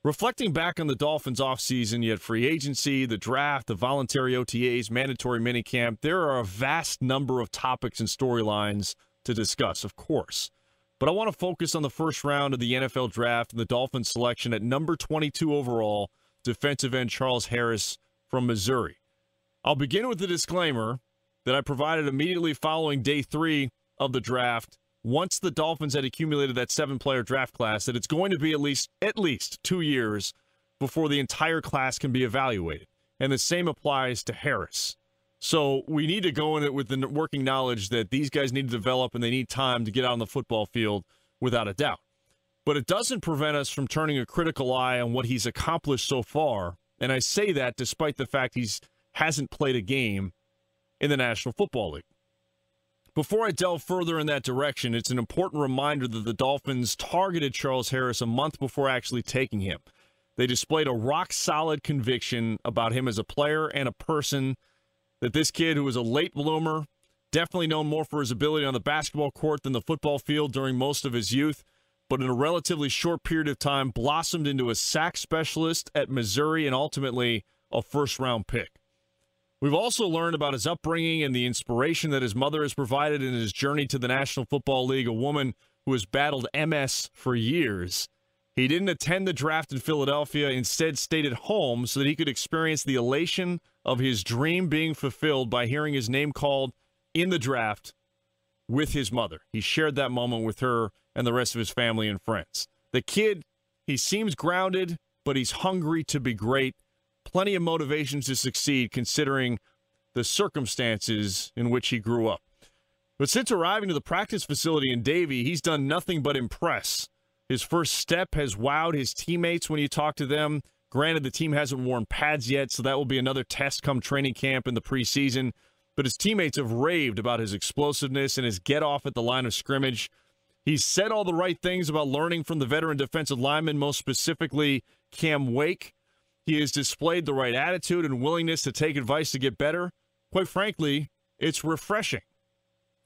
Reflecting back on the Dolphins offseason, you had free agency, the draft, the voluntary OTAs, mandatory minicamp. There are a vast number of topics and storylines to discuss, of course. But I want to focus on the first round of the NFL draft and the Dolphins selection at number 22 overall, defensive end Charles Harris from Missouri. I'll begin with the disclaimer that I provided immediately following day 3 of the draft. Once the Dolphins had accumulated that 7-player draft class, that it's going to be at least 2 years before the entire class can be evaluated. And the same applies to Harris. So we need to go in it with the working knowledge that these guys need to develop and they need time to get out on the football field without a doubt. But it doesn't prevent us from turning a critical eye on what he's accomplished so far. And I say that despite the fact he hasn't played a game in the National Football League. Before I delve further in that direction, it's an important reminder that the Dolphins targeted Charles Harris a month before actually taking him. They displayed a rock-solid conviction about him as a player and a person, that this kid who was a late bloomer, definitely known more for his ability on the basketball court than the football field during most of his youth, but in a relatively short period of time blossomed into a sack specialist at Missouri and ultimately a first-round pick. We've also learned about his upbringing and the inspiration that his mother has provided in his journey to the National Football League, a woman who has battled MS for years. He didn't attend the draft in Philadelphia, instead stayed at home so that he could experience the elation of his dream being fulfilled by hearing his name called in the draft with his mother. He shared that moment with her and the rest of his family and friends. The kid, he seems grounded, but he's hungry to be great. Plenty of motivations to succeed considering the circumstances in which he grew up. But since arriving to the practice facility in Davie, he's done nothing but impress. His first step has wowed his teammates when you talk to them. Granted, the team hasn't worn pads yet, so that will be another test come training camp in the preseason. But his teammates have raved about his explosiveness and his get-off at the line of scrimmage. He's said all the right things about learning from the veteran defensive lineman, most specifically Cam Wake. He has displayed the right attitude and willingness to take advice to get better. Quite frankly, it's refreshing.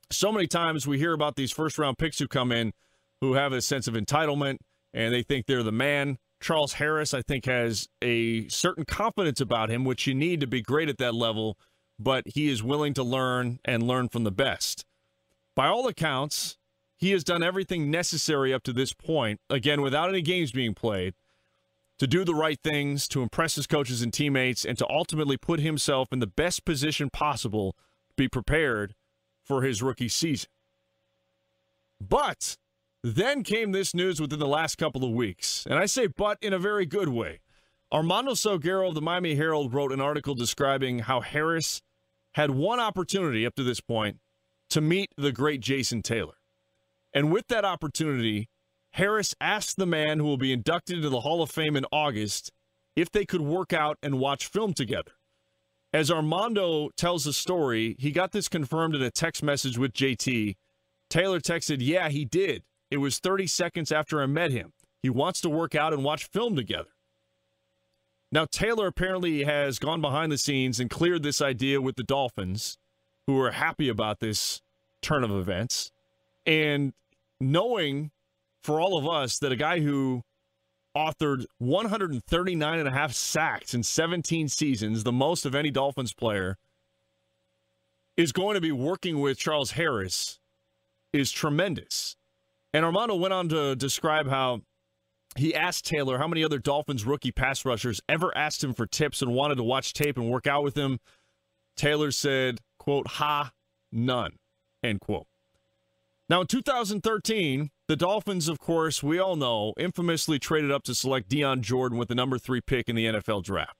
So many times we hear about these first-round picks who come in who have a sense of entitlement and they think they're the man. Charles Harris, I think, has a certain confidence about him, which you need to be great at that level, but he is willing to learn and learn from the best. By all accounts, he has done everything necessary up to this point, again, without any games being played, to do the right things, to impress his coaches and teammates, and to ultimately put himself in the best position possible to be prepared for his rookie season. But then came this news within the last couple of weeks, and I say but in a very good way. Armando Salguero of the Miami Herald wrote an article describing how Harris had one opportunity up to this point to meet the great Jason Taylor. And with that opportunity, Harris asked the man who will be inducted into the Hall of Fame in August if they could work out and watch film together. As Armando tells the story, he got this confirmed in a text message with JT. Taylor texted, "Yeah, he did. It was 30 seconds after I met him. He wants to work out and watch film together." Now, Taylor apparently has gone behind the scenes and cleared this idea with the Dolphins, who are happy about this turn of events. And knowing for all of us that a guy who authored 139.5 sacks in 17 seasons, the most of any Dolphins player, is going to be working with Charles Harris is tremendous. And Armando went on to describe how he asked Taylor how many other Dolphins rookie pass rushers ever asked him for tips and wanted to watch tape and work out with him. Taylor said, quote, "Ha, none," end quote. Now, in 2013, the Dolphins, of course, we all know, infamously traded up to select Dion Jordan with the number 3 pick in the NFL draft.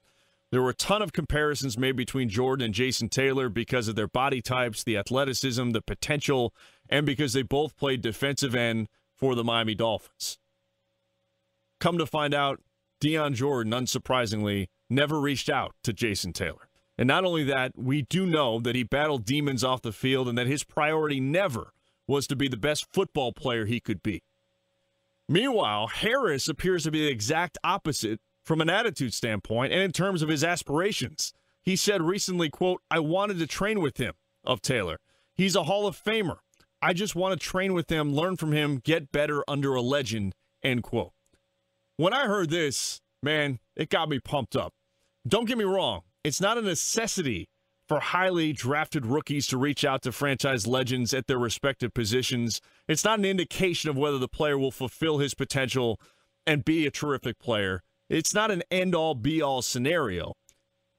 There were a ton of comparisons made between Jordan and Jason Taylor because of their body types, the athleticism, the potential, and because they both played defensive end for the Miami Dolphins. Come to find out, Dion Jordan, unsurprisingly, never reached out to Jason Taylor. And not only that, we do know that he battled demons off the field and that his priority never was to be the best football player he could be. Meanwhile, Harris appears to be the exact opposite from an attitude standpoint and in terms of his aspirations. He said recently, quote, "I wanted to train with him," of Taylor. "He's a Hall of Famer. I just want to train with him, learn from him, get better under a legend," end quote. When I heard this, man, it got me pumped up. Don't get me wrong. It's not a necessity for highly drafted rookies to reach out to franchise legends at their respective positions. It's not an indication of whether the player will fulfill his potential and be a terrific player. It's not an end-all, be-all scenario.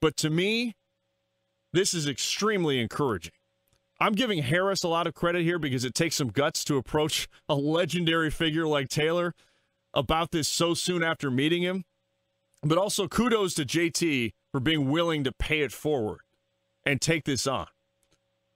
But to me, this is extremely encouraging. I'm giving Harris a lot of credit here because it takes some guts to approach a legendary figure like Taylor about this so soon after meeting him. But also kudos to JT for being willing to pay it forward and take this on.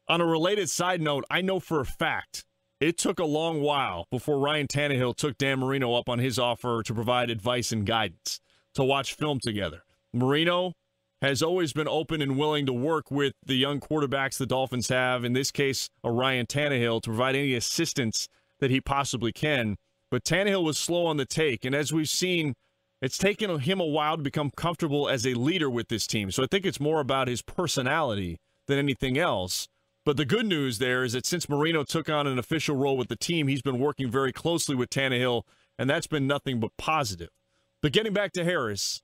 On a related side note, I know for a fact it took a long while before Ryan Tannehill took Dan Marino up on his offer to provide advice and guidance, to watch film together. Marino has always been open and willing to work with the young quarterbacks the Dolphins have, in this case, a Ryan Tannehill, to provide any assistance that he possibly can. But Tannehill was slow on the take, and as we've seen, it's taken him a while to become comfortable as a leader with this team. So I think it's more about his personality than anything else. But the good news there is that since Marino took on an official role with the team, he's been working very closely with Tannehill, and that's been nothing but positive. But getting back to Harris,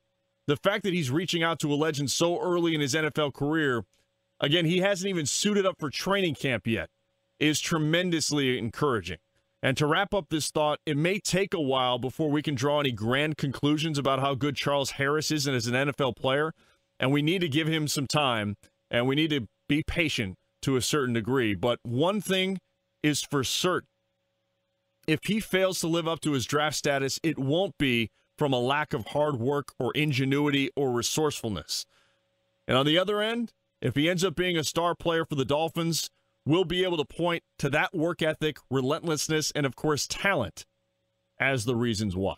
the fact that he's reaching out to a legend so early in his NFL career, again, he hasn't even suited up for training camp yet, is tremendously encouraging. And to wrap up this thought, it may take a while before we can draw any grand conclusions about how good Charles Harris is as an NFL player, and we need to give him some time, and we need to be patient to a certain degree. But one thing is for certain. If he fails to live up to his draft status, it won't be from a lack of hard work or ingenuity or resourcefulness. And on the other end, if he ends up being a star player for the Dolphins, we'll be able to point to that work ethic, relentlessness, and, of course, talent as the reasons why.